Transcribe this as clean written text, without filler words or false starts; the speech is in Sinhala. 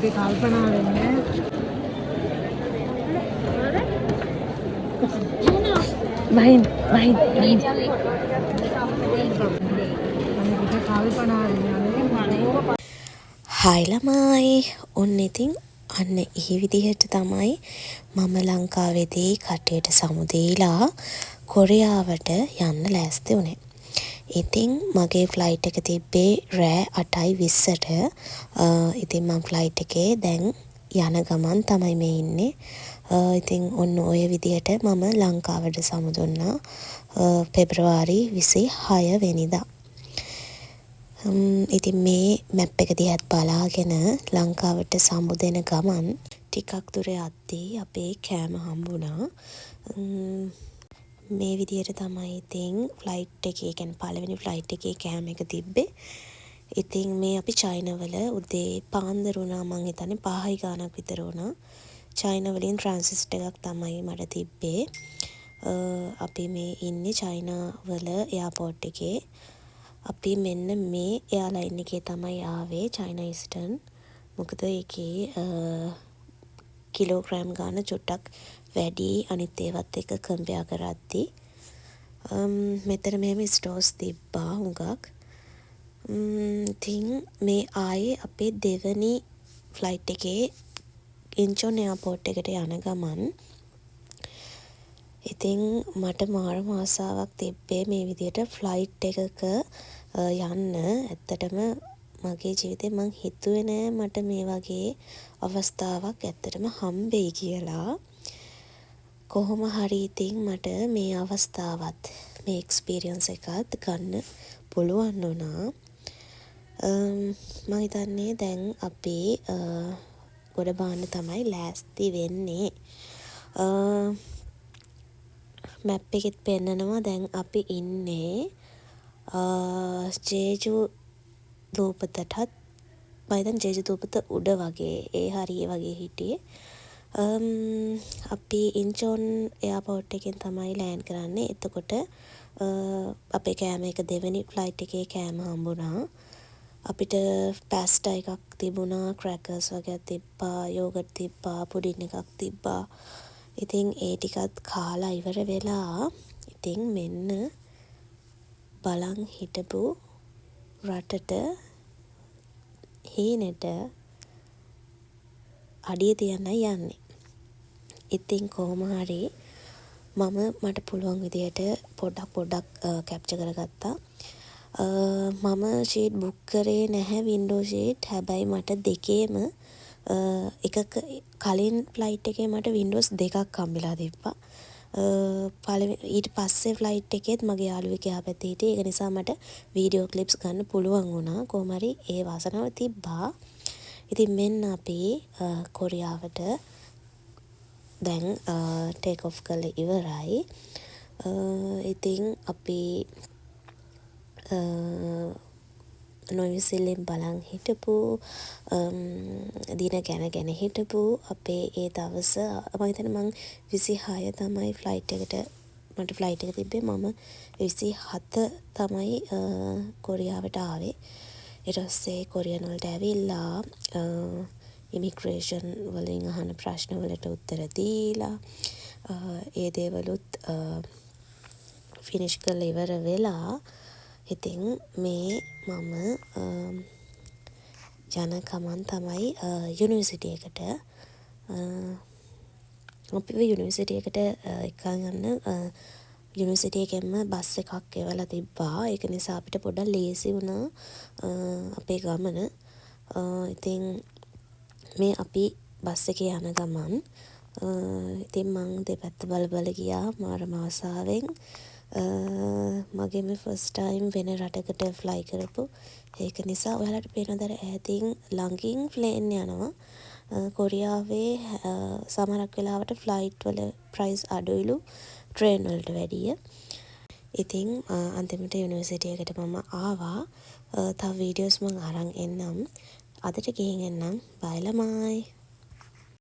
අපි කල්පනා වෙන්නේ වහින් කල්පනා වෙන්නේ හායි ළමයි ඔන්න ඉතින් අන්න ඒ විදිහට තමයි මම ලංකාවේදී කට්ටියට සමුදේලා කොරියාවට යන්න ලෑස්ති වුණේ. ඉතින් මගේ ෆ්ලයිට් එක තිබ්බේ රෑ 8:20ට. ඉතින් මම ෆ්ලයිට් එකේ දැන් යන ගමන් තමයි මේ ඉන්නේ. ඉතින් ඔන්න ඔය විදිහට මම ලංකාවට සමුදුන්නා පෙබරවාරි 26 වෙනිදා. ඉතින් මේ මැප් එක දිහත් බලාගෙන ලංකාවට සමුදෙන ගමන් ටිකක් දුර යද්දී අපේ කෑම හම්බුණා. මේ විදිහට තමයි ඉතින් ෆ්ලයිට් එකේ කියන්නේ පළවෙනි ෆ්ලයිට් එකේ කෑම එක තිබ්බේ. ඉතින් මේ අපි චයිනාවල උදේ පාන්දර වුණා මං හිතන්නේ 5යි ගානක් විතර වුණා. චයිනාවලින් ට්‍රාන්සිට් එකක් තමයි මට තිබ්බේ. අපි මේ ඉන්නේ චයිනාවල එයාපෝට් එකේ. අපි මෙන්න මේ එයාලයින් එකේ තමයි ආවේ චයිනා ඊස්ටර්න්. මොකද ඒකේ කිලෝග්‍රෑම් ගාන චුට්ටක් වැඩි අනිත් ඒවත් එක්ක කම්පෙයාර් කරද්දී මෙතන මෙහෙම ස්ටෝර්ස් තිබ්බා හුඟක්. ඉතින් මේ ආයේ අපේ දෙවනි ෆ්ලයිට් එකේ ඉන්චොන් එයාපෝට් එකට යන ගමන් ඉතින් මට මාරම ආසාවක් තිබ්බේ මේ විදිහට ෆ්ලයිට් එකක යන්න. ඇත්තටම මගේ ජීවිතේ මං හිතුවේ නෑ මට මේ වගේ අවස්ථාවක් ඇත්තටම හම්බෙයි කියලා. කොහොම හරි ඉතින් මට මේ අවස්ථාවත් මේ එක්ස්පීරියන්ස් එකත් ගන්න පුළුවන් වුණා. මම හිතන්නේ දැන් අපි ගොඩ බාන්න තමයි ලෑස්ති වෙන්නේ. මැප් එකෙත් පෙන්නනවා දැන් අපි ඉන්නේ ජේජු දූපතටත් මම ජේජු දූපත උඩ වගේ ඒ හරිය වගේ හිටියේ. අපි ඉන්චොන් එයාපෝට් එකෙන් තමයි ලෑන්ඩ් කරන්නේ. එතකොට අපේ කෑම එක දෙවෙනි ෆ්ලයිට් එකේ කෑම හම්බුණා. අපිට පැස්ටා එකක් තිබුණා, ක්‍රැකර්ස් වගේ තිබ්බා, යෝගට් තිබ්බා, පුඩින් එකක් තිබ්බා. ඉතින් ඒ ටිකත් කාලා ඉවර වෙලා ඉතින් මෙන්න බලන් හිටපු රටට හීනෙට අඩිය තියන්නයි යන්නේ. ඉතින් කොහොම හරි මට පුළුවන් විදියට පොඩ්ඩක් කැප්චර් කරගත්තා. මම ෂීට් බුක් කරේ නැහැ වින්ඩෝ ෂීට්. හැබැයි මට දෙකේම එකක කලින් ෆ්ලයිට් එකේ මට වින්ඩෝස් දෙකක් හම්බෙලා තිබ්බා. ඊට පස්සේ ෆ්ලයිට් එකේත් මගේ යාළුවෙක් එහා පැත්තේ හිටියේ. ඒක නිසා මට වීඩියෝ ක්ලිප්ස් ගන්න පුළුවන් වුණා. කොහොම හරි ඒ වාසනාව තිබ්බා. ඉතින් මෙන්න අපි කොරියාවට දැන් ටේක් ඔෆ් කරලා ඉවරයි. ඉතින් අපි නොවිසිල්ලෙන් බලන් හිටපු දින ගැන හිටපු අපේ ඒ දවස මම හිතන්නේ මං 26 තමයි ෆ්ලයිට් එකට මට ෆ්ලයිට් එක තිබ්බේ. මම 27 තමයි කොරියාවට ආවේ. ඊට පස්සේ කොරියන් වලට ඇවිල්ලා ඉමිග්‍රේෂන් වලින් අහන ප්‍රශ්න වලට උත්තර දීලා ඒ දේවලුත් ෆිනිෂ් කරලා ඉවර වෙලා ඉතින් මේ මම යන ගමන් තමයි යුනිවර්සිටි එකට අපිව යුනිවර්සිටි එකට එකගන්න යුනිවර්සිටි එකෙන්ම බස් එකක් එවලා තිබ්බා. ඒක නිසා අපිට පොඩ්ඩක් ලේසි වුණා අපේ ගමන. ඉතින් මේ අපි බස් එකේ යන ගමන් ඉතින් මං දෙපැත්ත බල ගියා මාරම ආසාවෙන්. මගේම ෆස්ට් ටයිම් වෙන රටකට ෆ්ලයි කරපු. ඒක නිසා ඔයාලට පේනවද ඈතින් ළඟින් ප්ලේන් යනවා. කොරියාවේ සමහරක් වෙලාවට ෆ්ලයිට් වල ප්‍රයිස් අඩුයිලු ට්‍රේන් වලට වැඩිය. ඉතින් අන්තිමට යුනිවර්සිටි එකට මම ආවා. තව වීඩියෝස් මම අරන් එන්නම්. අදට ගිහින් එන්නම්. බයි ළමයි.